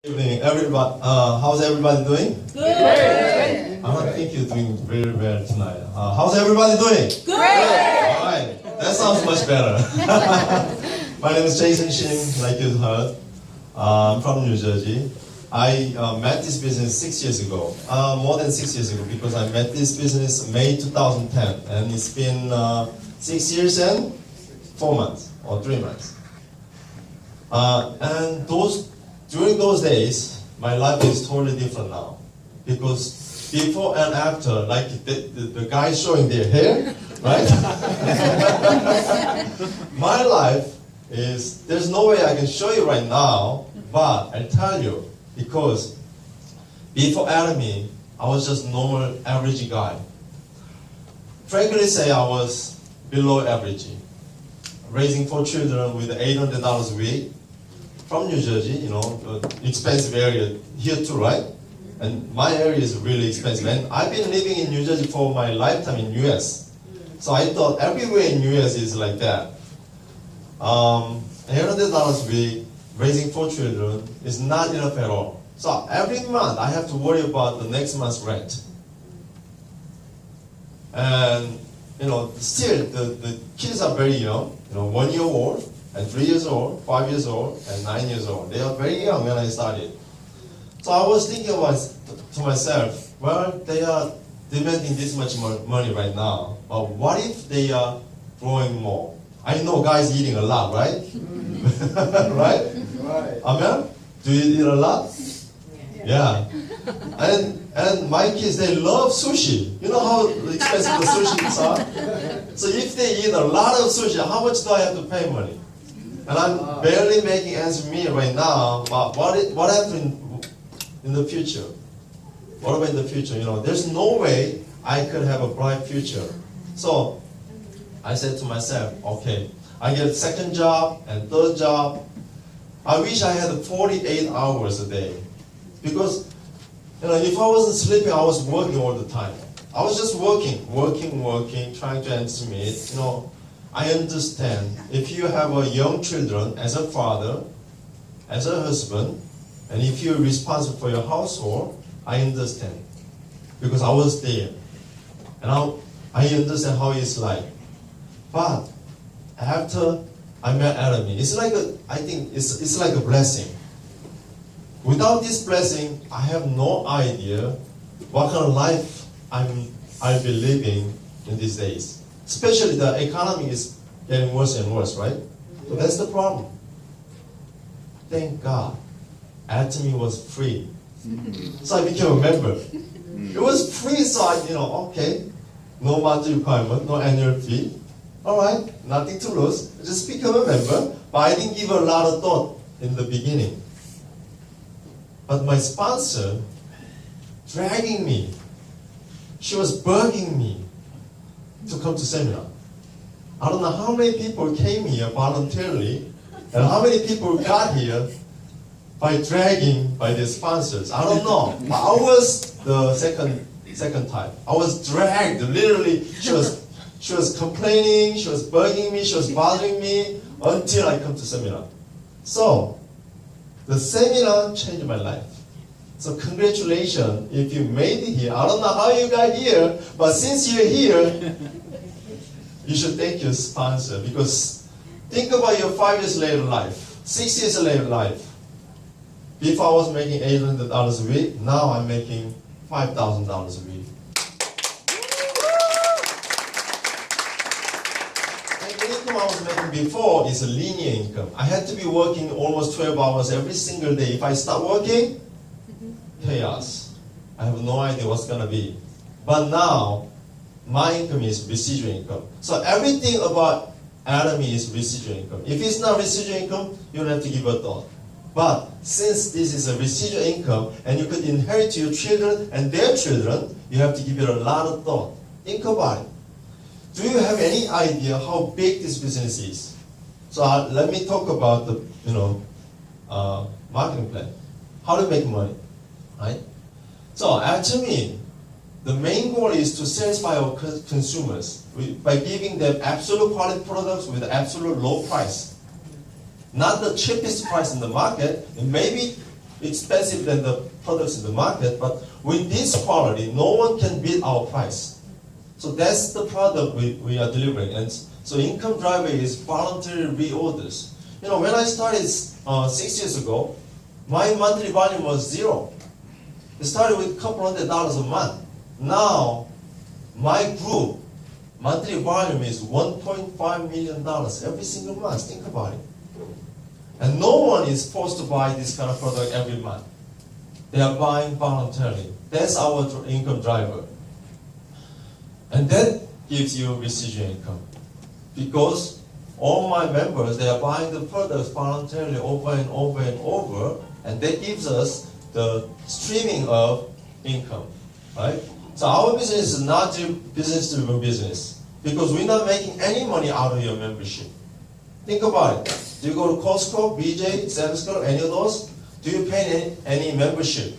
Good evening, everybody. How's everybody doing? Good. I think you're doing very well tonight. How's everybody doing? Good. All right, that sounds much better. My name is Shim, like you heard. I'm from New Jersey. I met this business 6 years ago, more than 6 years ago, because I met this business May 2010, and it's been 6 years and 4 months or 3 months. And during those days, my life is totally different now, because before and after, like the guys showing their hair, right? My life is, there's no way I can show you right now, but I'll tell you, because before Academy, I was just normal, average guy. Frankly say, I was below average, raising 4 children with $800 a week. From New Jersey, expensive area here too, right? And my area is really expensive. And I've been living in New Jersey for my lifetime in US. So I thought everywhere in US is like that. $800 a week, raising 4 children is not enough at all. So every month I have to worry about the next month's rent. And still the kids are very young, 1 year old. And 3 years old, 5 years old, and 9 years old. They are very young when I started. So I was thinking to myself, well, they are demanding this much money right now, but what if they are growing more? I know guys eating a lot, right? Right? Right. Amen? Do you eat a lot? Yeah. And my kids, they love sushi. You know how expensive the sushi are? So if they eat a lot of sushi, how much do I have to pay money? And I'm barely making ends meet right now, but what happens in the future? What about in the future? There's no way I could have a bright future. So I said to myself, okay, I get a second job and third job. I wish I had 48 hours a day. Because if I wasn't sleeping, I was working all the time. I was just working, trying to ends meet. I understand if you have young children as a father, as a husband, and if you're responsible for your household, I understand. Because I was there. And I understand how it's like. But after I met Academy, I think it's like a blessing. Without this blessing, I have no idea what kind of life I'll be living in these days. Especially the economy is getting worse and worse, right? So that's the problem. Thank God, Academy was free. So I became a member. It was free, so okay, no monthly requirement, no annual fee. All right, nothing to lose. Just become a member. But I didn't give a lot of thought in the beginning. But my sponsor, dragging me, she was bugging me to come to seminar. I don't know how many people came here voluntarily and how many people got here by dragging by their sponsors. I don't know. But I was the second type. I was dragged, literally. She was complaining, she was bugging me, she was bothering me until I come to seminar. So the seminar changed my life. So congratulations if you made it here. I don't know how you got here, but since you're here, you should thank your sponsor, because think about your 5 years later life, 6 years later life. Before I was making $800 a week, now I'm making $5,000 a week. And the income I was making before is a linear income. I had to be working almost 12 hours every single day. If I start working, chaos. I have no idea what's going to be. But now, my income is residual income. So everything about Academy is residual income. If it's not residual income, you don't have to give a thought. But since this is a residual income, and you could inherit to your children and their children, you have to give it a lot of thought. Think about it. Do you have any idea how big this business is? So let me talk about the marketing plan. How to make money. Right? So actually, the main goal is to satisfy our consumers by giving them absolute quality products with absolute low price. Not the cheapest price in the market. It may be expensive than the products in the market, but with this quality, no one can beat our price. So that's the product we are delivering. And so income driver is voluntary reorders. You know, when I started 6 years ago, my monthly volume was zero. It started with a couple $100 a month. Now, my group monthly volume is $1.5 million every single month. Think about it. And no one is forced to buy this kind of product every month. They are buying voluntarily. That's our income driver. And that gives you residual income. Because all my members, they are buying the products voluntarily over and over and over, and that gives us the streaming of income, right? So our business is not a business-driven business because we're not making any money out of your membership. Think about it. Do you go to Costco, BJ, Sam's Club, any of those? Do you pay any membership?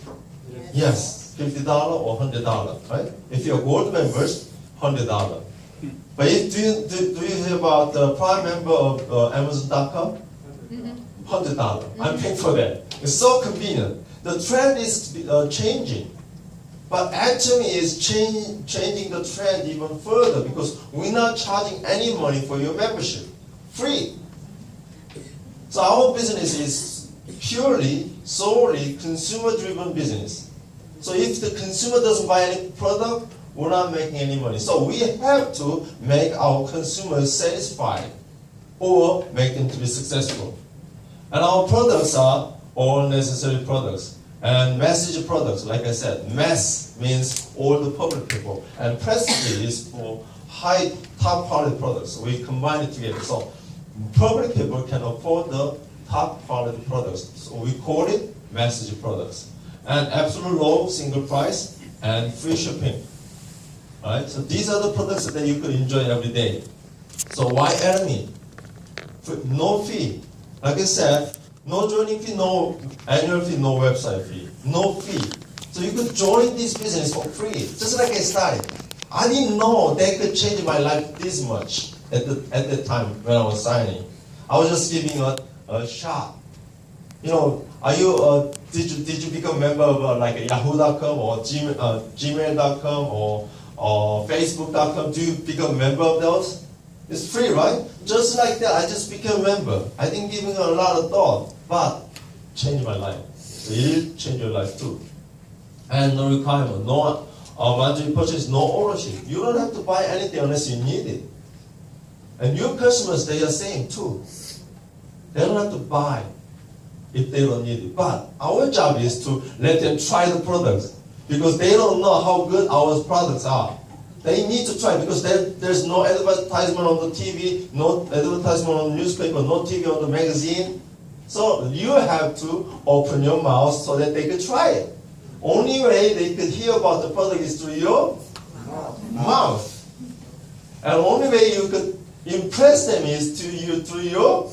Yes, $50 or $100, right? If you're gold members, $100. But if, do you hear about the Prime member of Amazon.com? $100. I'm paying for that. It's so convenient. The trend is changing. But actually is changing the trend even further because we're not charging any money for your membership. Free. So our business is purely, solely consumer-driven business. So if the consumer doesn't buy any product, we're not making any money. So we have to make our consumers satisfied or make them to be successful. And our products are all necessary products. And message products, like I said, mass means all the public people. And prestige is for high, top quality products. So we combine it together. So public people can afford the top quality products. So we call it message products. And absolute low single price and free shipping. Right? So these are the products that you could enjoy every day. So why enemy? No fee. Like I said, no joining fee, no annual fee, no website fee. No fee. So you could join this business for free. Just like I started. I didn't know that could change my life this much at the time when I was signing. I was just giving a shot. You know, did you become a member of like Yahoo.com or Gmail.com or Facebook.com? Do you become a member of those? It's free, right? Just like that, I just became a member. I didn't give it a lot of thought, but changed my life. So it'll change your life too. And no requirement, no monthly purchase, no ownership. You don't have to buy anything unless you need it. And your customers, they are saying too. They don't have to buy if they don't need it. But our job is to let them try the products because they don't know how good our products are. They need to try because there's no advertisement on the TV, no advertisement on the newspaper, no TV on the magazine. So you have to open your mouth so that they could try it. Only way they could hear about the product is through your mouth. And only way you could impress them is through your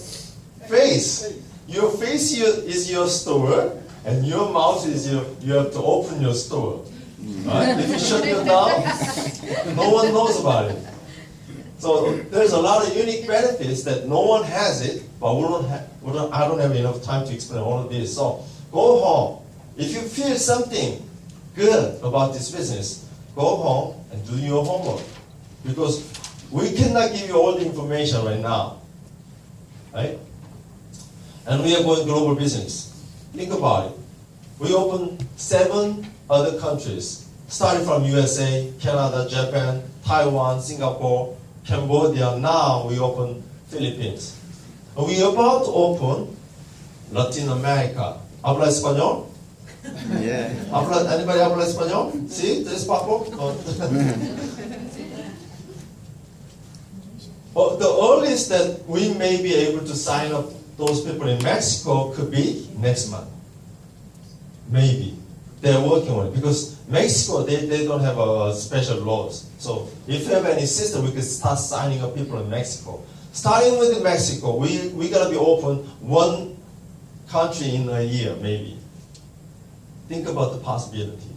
face. Your face is your store, and your mouth is you have to open your store. Right? If you shut it down, no one knows about it. So there's a lot of unique benefits that no one has it, but I don't have enough time to explain all of this. So go home. If you feel something good about this business, go home and do your homework. Because we cannot give you all the information right now. Right? And we are going global business. Think about it. We opened 7 other countries, starting from USA, Canada, Japan, Taiwan, Singapore, Cambodia. Now we open Philippines. We are about to open Latin America. ¿Habla español? Yeah. Anybody habla español? Sí, tres papo. Well, the earliest that we may be able to sign up those people in Mexico could be next month. Maybe. They're working on it because Mexico, they don't have a special laws. So if you have any system, we could start signing up people in Mexico. Starting with Mexico, we're going to be open 1 country in a year, maybe. Think about the possibility,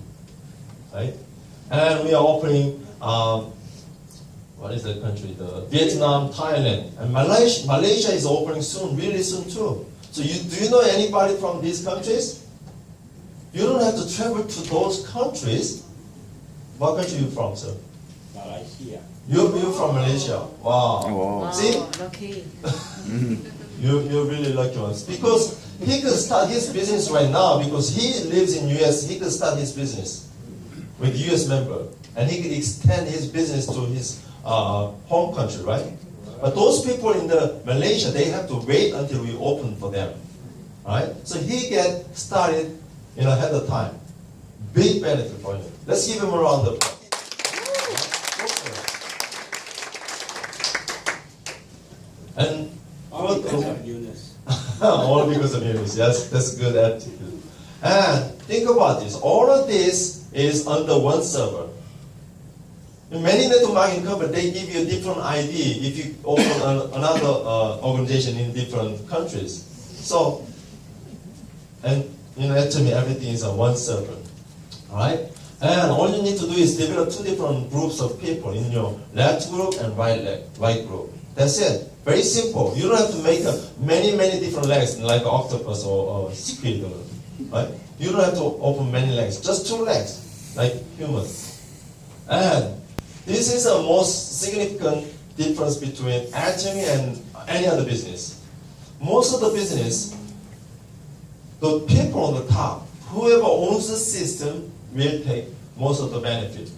right? And we are opening, what is that country? Vietnam, Thailand, and Malaysia is opening soon, really soon too. So do you know anybody from these countries? You don't have to travel to those countries. What country are you from, sir? Malaysia. You're from Malaysia. Wow. Wow. See? Lucky. You're really lucky ones. Because he could start his business right now because he lives in US. He could start his business with US member. And he could extend his business to his home country, right? But those people in the Malaysia, they have to wait until we open for them. Right? So he get started ahead of time. Big benefit for him. Let's give him a round of applause. And All because of Eunice. all because of Eunice. Yes, that's a good attitude. And think about this. All of this is under one server. In many network marketing companies, they give you a different ID if you open another organization in different countries. So, and actually everything is on one server. Alright? And all you need to do is develop two different groups of people in your left group and right group. That's it. Very simple. You don't have to make many different legs like an octopus or squid. Right? You don't have to open many legs. Just two legs, like humans. And this is the most significant difference between Atomy and any other business. Most of the business, the people on the top, whoever owns the system will take most of the benefit.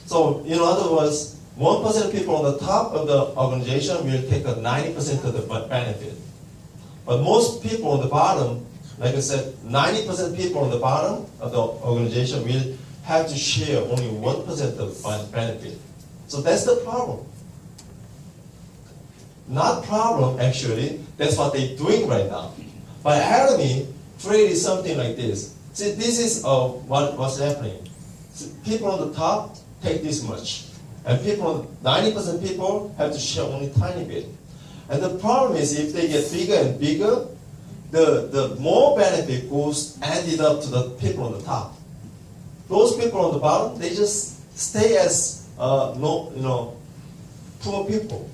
So, in other words, 1% of people on the top of the organization will take 90% of the benefit. But most people on the bottom, like I said, 90% people on the bottom of the organization will have to share only 1% of the benefit. So that's the problem. Not problem, actually. That's what they're doing right now. But Atomy created something like this. See, this is what's happening. See, people on the top take this much. And 90% people have to share only a tiny bit. And the problem is if they get bigger and bigger, the more benefit goes ended up to the people on the top. Those people on the bottom, they just stay as poor people.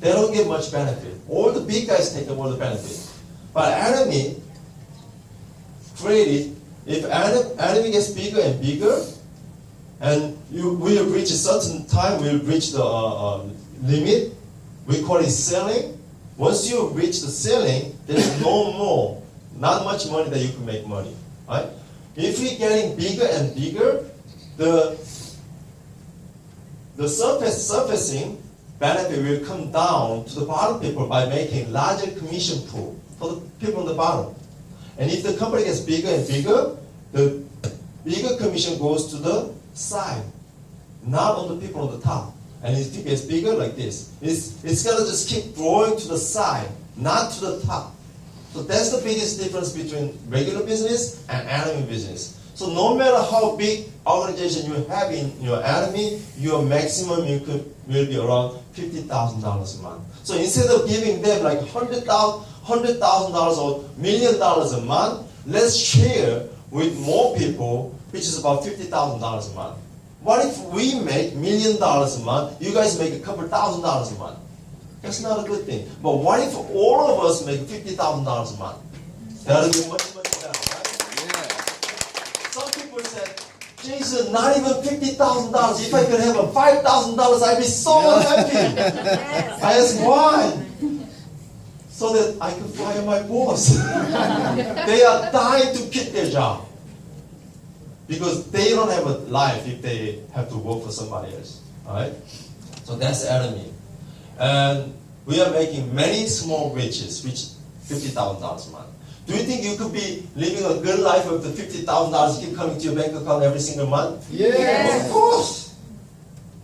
They don't get much benefit. All the big guys take all the benefit. But Atomy created, if Atomy gets bigger and bigger, and we'll reach a certain time, we'll reach the limit, we call it ceiling. Once you reach the ceiling, there's not much money that you can make money. Right? If you're getting bigger and bigger, the surfacing benefit will come down to the bottom people by making larger commission pool for the people on the bottom. And if the company gets bigger and bigger, the bigger commission goes to the side, not on the people on the top. And if it gets bigger like this, it's gonna just keep growing to the side, not to the top. So that's the biggest difference between regular business and Atomy business. So no matter how big organization you have in your Atomy, your maximum income will be around $50,000 a month. So instead of giving them like $100,000 or $1 million a month, let's share with more people, which is about $50,000 a month. What if we make $1 million a month, you guys make a couple $1,000 a month? That's not a good thing. But what if all of us make $50,000 a month? That would be much better, right? Yeah. Some people said, Jason, not even $50,000. If I could have a $5,000, I'd be so happy. Yes. I asked why? So that I could fire my boss. They are dying to quit their job. Because they don't have a life if they have to work for somebody else. Alright? So that's Atomy. And we are making many small riches, which $50,000 a month. Do you think you could be living a good life with the $50,000 keep coming to your bank account every single month? Yes. Of course.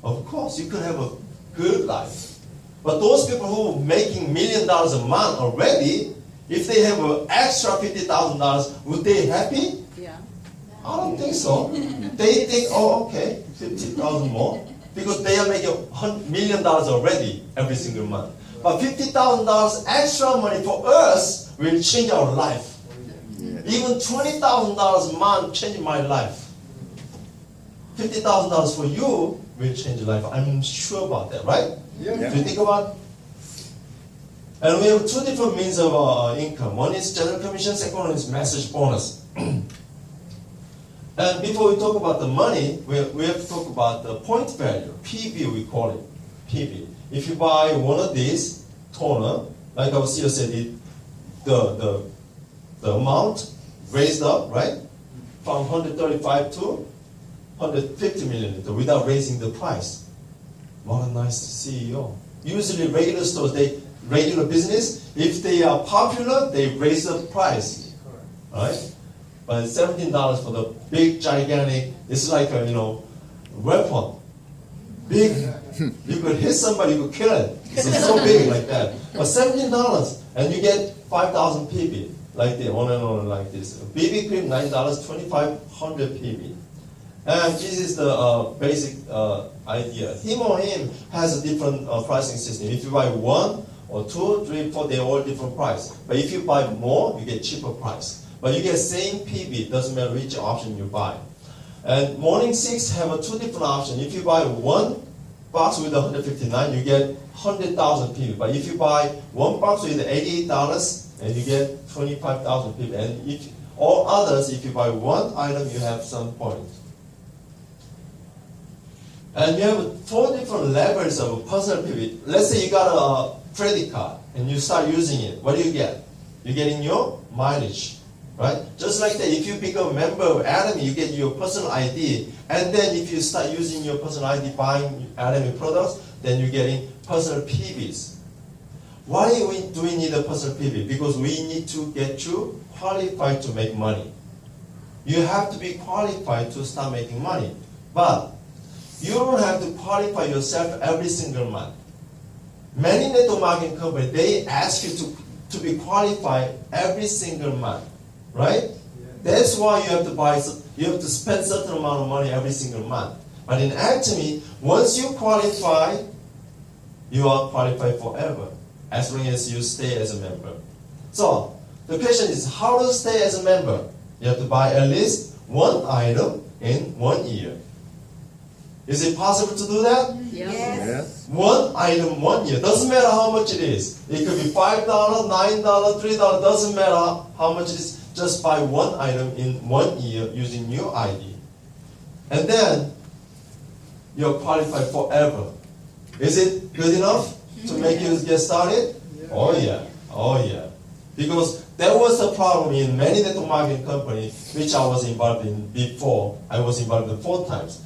Of course, you could have a good life. But those people who are making $1 million a month already, if they have an extra $50,000, would they be happy? Yeah. I don't think so. They think, oh, okay, 50,000 more, because they are making $1 million already every single month. But $50,000 extra money for us will change our life. Even $20,000 a month changed my life. $50,000 for you will change your life. I'm sure about that, right? Yeah. Do you think about it? And we have two different means of income. One is general commission, second one is message bonus. And before we talk about the money, we have to talk about the point value, PV we call it, PV. If you buy one of these toner, like our CEO said, the amount raised up, right, from 135 to 150 milliliter without raising the price. What a nice CEO. Usually regular stores, regular business, if they are popular, they raise the price, right? But $17 for the big, gigantic, it's like a, weapon. Big, you could hit somebody, you could kill it. It's so big like that. But $17, and you get 5,000 PB, like this, on and on like this. BB cream, $9, 2,500 PB. And this is the basic idea. Him or him has a different pricing system. If you buy 1 or 2, 3, 4, they're all different price. But if you buy more, you get cheaper price. But you get same PB, doesn't matter which option you buy. And Morning 6 have two different options. If you buy one box with 159, you get 100,000 PB. But if you buy one box with $88, and you get 25,000 PB. And if all others, if you buy one item, you have some points. And you have 4 different levels of personal PB. Let's say you got a credit card and you start using it. What do you get? You're getting your mileage, right? Just like that, if you become a member of Atomy, you get your personal ID. And then if you start using your personal ID buying Atomy products, then you're getting personal PBs. Why do we need a personal PB? Because we need to get you qualified to make money. You have to be qualified to start making money. But you don't have to qualify yourself every single month. Many network marketing companies, they ask you to be qualified every single month, right? Yeah. That's why you have to spend certain amount of money every single month. But in Atomy, once you qualify, you are qualified forever, as long as you stay as a member. So the question is, how to stay as a member? You have to buy at least one item in 1 year. Is it possible to do that? Yes. One item, 1 year. Doesn't matter how much it is. It could be $5, $9, $3. Doesn't matter how much it is. Just buy one item in 1 year using your ID. And then you're qualified forever. Is it good enough to make you get started? Oh yeah. Oh yeah. Because there was a problem in many network marketing companies which I was involved in before. I was involved in 4 times.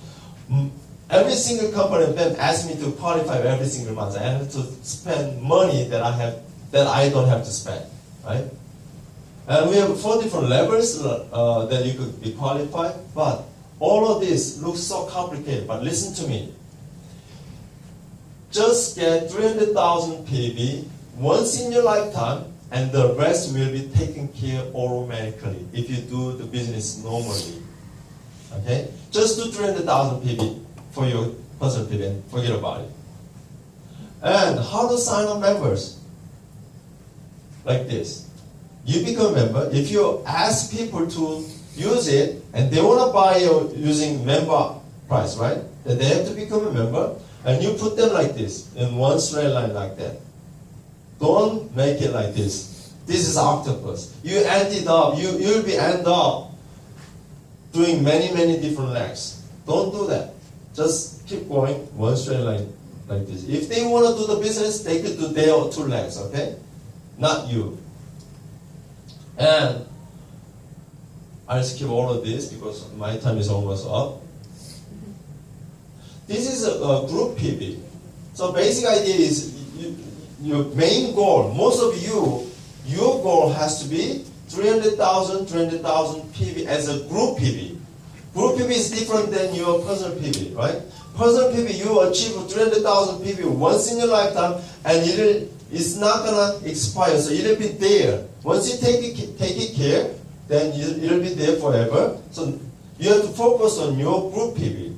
Every single company of them asked me to qualify every single month. I had to spend money that I don't have to spend, right? And we have 4 different levels that you could be qualified. But all of this looks so complicated. But listen to me. Just get 300,000 PB once in your lifetime, and the rest will be taken care of automatically if you do the business normally. Okay? Just do 300,000 PB for your personal PB and forget about it. And how to sign up members? Like this. You become a member. If you ask people to use it and they want to buy using member price, right? Then they have to become a member, and you put them like this in one straight line like that. Don't make it like this. This is octopus. You end it up. You'll be end up doing many different legs. Don't do that. Just keep going one straight line like this. If they want to do the business, they could do their 2 legs, okay? Not you. And I'll skip all of this because my time is almost up. This is a group PB. So basic idea is your main goal, most of you, your goal has to be 300,000 PB as a group PB. Group PB is different than your personal PB, right? Personal PB, you achieve 300,000 PB once in your lifetime, and it's not gonna expire, so it'll be there. Once you take it care, then it'll be there forever. So you have to focus on your group PB.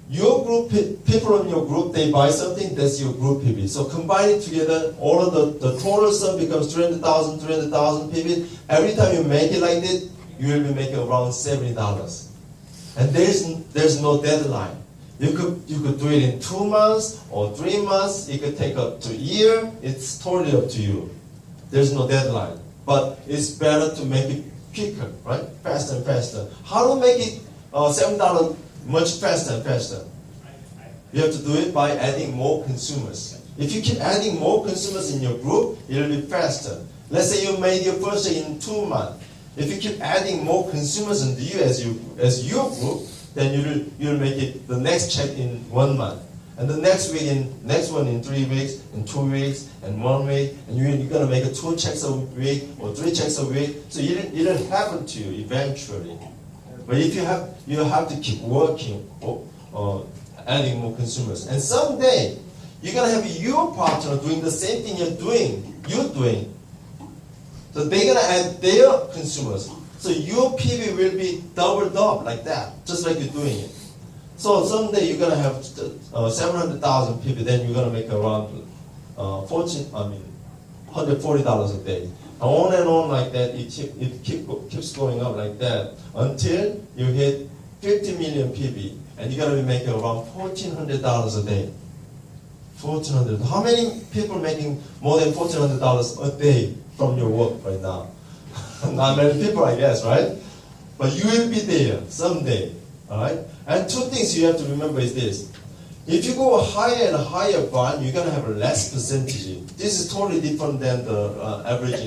Your group, people in your group, they buy something, that's your group PB. So combine it together, all of the total sum becomes 300,000 PB. Every time you make it like this, you will be making around $70. And there's no deadline. You could do it in 2 months or 3 months. It could take up to a year. It's totally up to you. There's no deadline. But it's better to make it quicker, right? Faster and faster. How to make it $7 much faster and faster? You have to do it by adding more consumers. If you keep adding more consumers in your group, it'll be faster. Let's say you made your first check in 2 months. If you keep adding more consumers into you as your group, then you'll make it the next check in 1 month. And the next one in 3 weeks, in 2 weeks, and 1 week, and you're gonna make 2 checks a week or 3 checks a week. So it'll happen to you eventually. But if you have to keep working or adding more consumers. And someday you're gonna have your partner doing the same thing you're doing. So they're gonna add their consumers. So your PV will be doubled up like that, just like you're doing it. So someday you're gonna have 700,000 PV, then you're gonna make around $140 a day. On and on like that, it keeps going up like that until you hit 50 million PV, and you're gonna be making around $1,400 a day. $1,400. How many people making more than $1,400 a day from your work right now? Not many people, I guess, right? But you will be there someday, all right? And 2 things you have to remember is this. If you go higher and higher bond, you're gonna have a less percentage. This is totally different than the average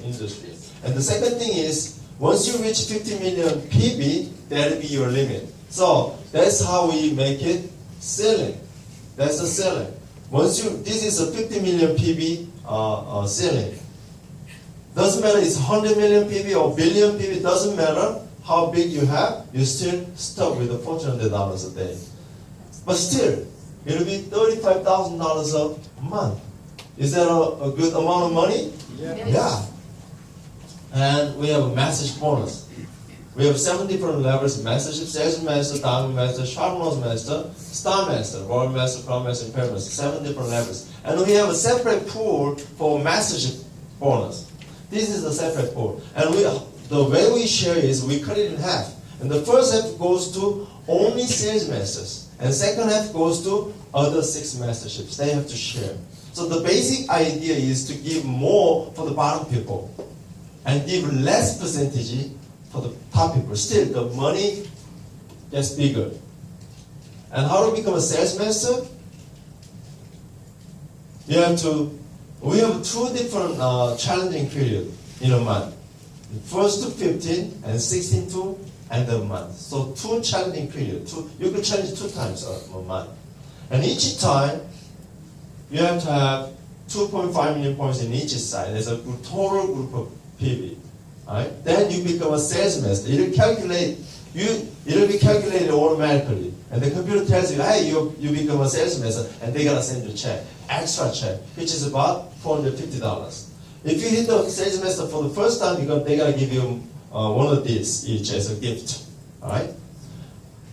industry. And the second thing is, once you reach 50 million PB, that'll be your limit. So that's how we make it ceiling. That's the ceiling. This is a 50 million PB ceiling. Doesn't matter it's 100 million PB or billion PB, doesn't matter how big you have, you're still stuck with the $1,400 a day. But still, it'll be $35,000 a month. Is that a good amount of money? Yeah. And we have a message bonus. We have 7 different levels: Mastership, Sales Master, Diamond Master, Sharp-Nose Master, Star Master, Royal Master, Crown Master, Imperial Master. 7 different levels. And we have a separate pool for Mastership bonus. This is a separate pool. And the way we share is we cut it in half. And the first half goes to only Sales Masters. And second half goes to other 6 masterships. They have to share. So the basic idea is to give more for the bottom people and give less percentage for the top people. Still, the money gets bigger. And how to become a sales master? We have 2 different challenging periods in a month. First to 15 and 16 to end of month. So 2 challenging periods. You can challenge 2 times a month. And each time, you have to have 2.5 million points in each side. There's a total group of PV. Right? Then you become a sales master. It'll be calculated automatically. And the computer tells you, hey, you become a sales master, and they're gonna send you a check, extra check, which is about $450. If you hit the sales master for the first time, they're gonna give you one of these each as a gift. Alright?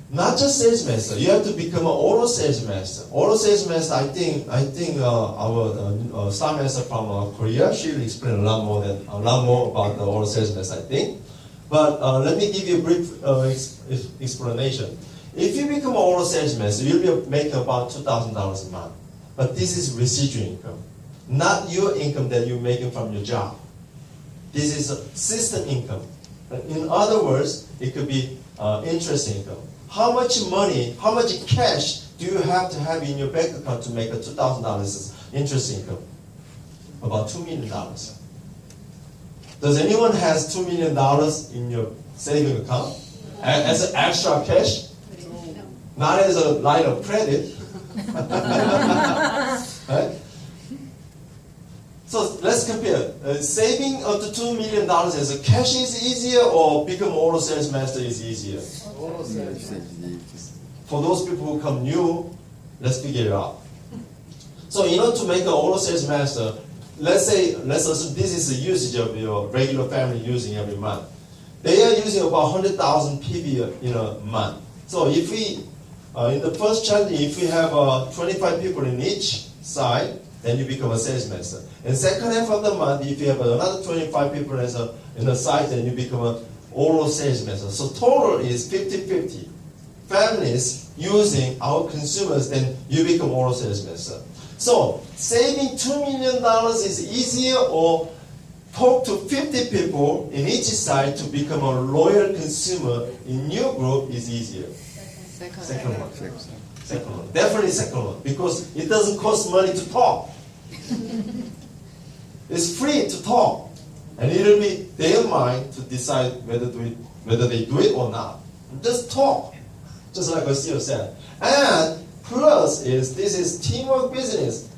Not just sales master, you have to become an auto sales master. Auto sales master, I think our star master from Korea, she will explain a lot more about the auto sales master, I think. But let me give you a brief explanation. If you become an auto sales master, you'll be making about $2,000 a month. But this is residual income, not your income that you're making from your job. This is a system income. In other words, it could be interest income. How much money, how much cash do you have to have in your bank account to make a $2,000 interest income? About $2 million. Does anyone has $2 million in your saving account as an extra cash? Not as a line of credit. Right? So let's compare. Saving up to $2 million as a cash is easier, or become auto sales master is easier? Auto sales. For those people who come new, let's figure it out. So in order to make an auto sales master, let's assume this is the usage of your regular family using every month. They are using about 100,000 PV in a month. So if we, in the first challenge, if we have 25 people in each side, then you become a sales master. In the second half of the month, if you have another 25 people in the side, then you become an auto sales master. So total is 50-50. Families using our consumers, then you become auto sales master. So saving $2 million is easier, or talk to 50 people in each side to become a loyal consumer in new group is easier. Second one. Definitely second one. Because it doesn't cost money to talk. It's free to talk. And it'll be their mind to decide whether they do it or not. Just talk. Just like CEO said. And plus this is teamwork business.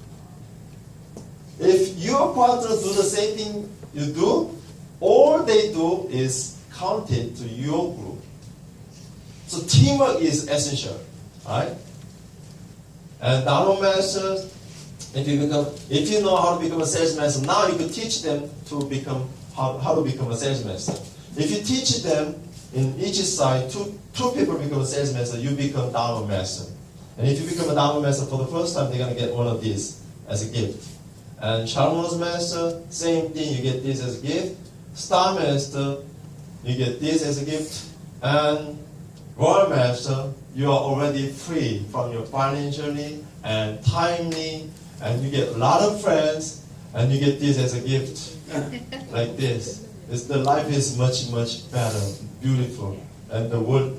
If your partner do the same thing you do, all they do is count it to your group. So teamwork is essential, right? And Dharma master, if you know how to become a sales master, now you can teach them to become how to become a sales master. If you teach them in each side, two people become a sales master, you become Dharma master. And if you become a Dharma master for the first time, they're gonna get one of these as a gift. And Charmos master, same thing, you get this as a gift. Star master, you get this as a gift. And Royal master, you are already free from your financially and timely, and you get a lot of friends, and you get this as a gift, like this. The life is much, much better, beautiful. And the world,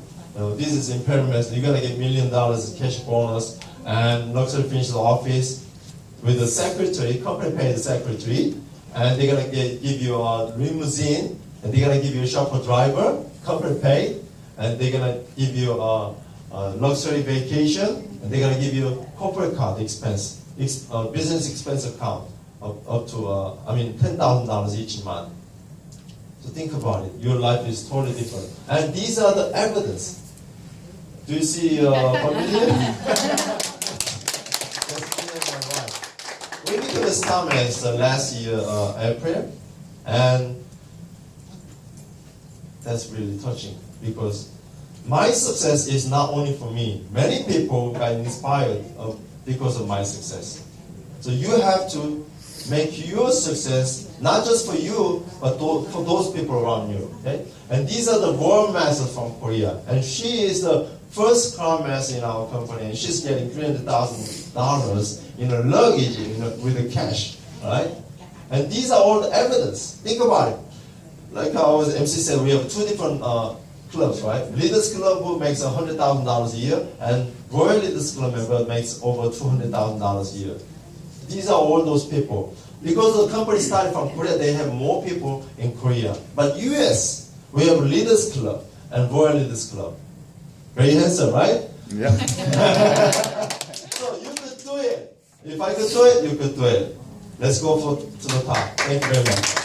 this is impairment. You're gonna get $1 million cash bonus, and luxury finish office with the secretary, company pay the secretary, and they're gonna give you a limousine, and they're gonna give you a chauffeur driver, company pay, and they're gonna give you a luxury vacation, and they're gonna give you a corporate card expense, business expense account up to $10,000 each month. So think about it. Your life is totally different, and these are the evidence. Do you see familiar? We became a star master last year, April, and that's really touching because my success is not only for me. Many people got inspired because of my success. So you have to make your success not just for you, but for those people around you. Okay? And these are the world masters from Korea, and she is the first crown master in our company, and she's getting $300,000 in a luggage with the cash, right? And these are all the evidence. Think about it. Like our MC said, we have two different clubs, right? Leaders Club who makes $100,000 a year, and Royal Leaders Club member makes over $200,000 a year. These are all those people. Because the company started from Korea, they have more people in Korea. But US, we have Leaders Club and Royal Leaders Club. Very handsome, right? Yeah. So you could do it. If I could do it, you could do it. Let's go to the top. Thank you very much.